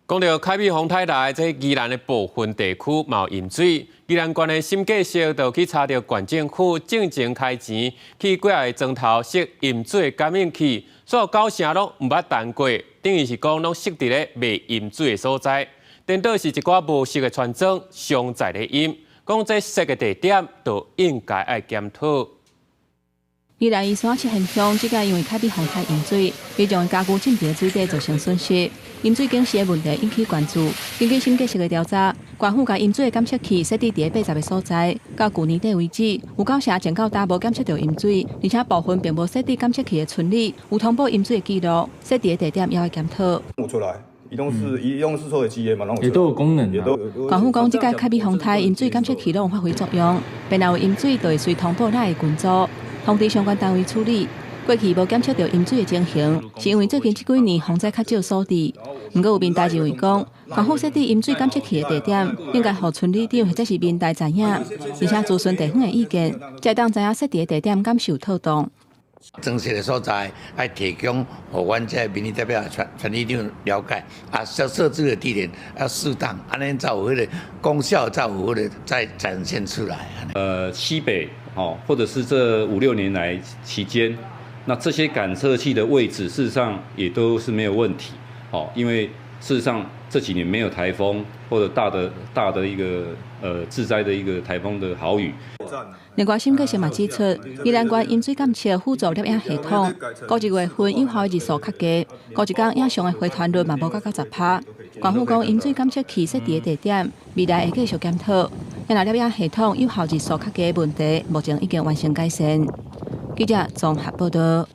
讲到凯美洪台内这宜兰的部分地区冒淹水，宜兰县的新界市就去查到县政府正经开钱去几下砖头设淹水感应器，所有9成拢唔捌弹过，等于是讲拢设伫咧未淹水的所在。颠倒是一寡无实的传真，尚在咧淹，讲这设的地点都应该爱检讨。 宜兰宜山七县乡即届因为凯美洪台淹水，民众家居浸伫水底造成损失。淹水警示的问题引起关注。根据新界市的调查，县府甲淹水的监测器设伫伫80个所在，到去年底为止，有9成前到大无检测到淹水，而且部分并无设伫监测器的村里有通报淹水的记录，设伫的地点也要检讨。有出来。 移动式收水机的嘛，也都有功能。县府讲，即届凯美洪台淹水监测器拢有发挥作用，便若有淹水，就会随通报咱的群组，通知相关单位处理。过去无检测到淹水的情形，是因为最近这几年洪灾较少所致。不过有民代认为讲，县府设置淹水监测器的地点，应该互村里长或者是民代知影，而且咨询地方的意见，才当知影设置的地点敢受透动。 真实的所在，要提供互阮这民意代表全力长了解，设置的地点要适当，安尼才有迄个功效，才有迄个再展现出来。西北或者是这5、6年来期间，那这些感测器的位置，事实上也都是没有问题。因为事实上这几年没有台风或者大的一个致灾的一个台风的豪雨。 另外，新界市嘛指出，宜兰县淹水监测辅助摄影系统，过1月份有效的日数较低，过一天影像的回传率嘛无到90%。县府讲淹水监测器设置的地点，未来会继续检讨。因为摄影系统有效日数较低的问题，目前已经完成改善。记者综合报道。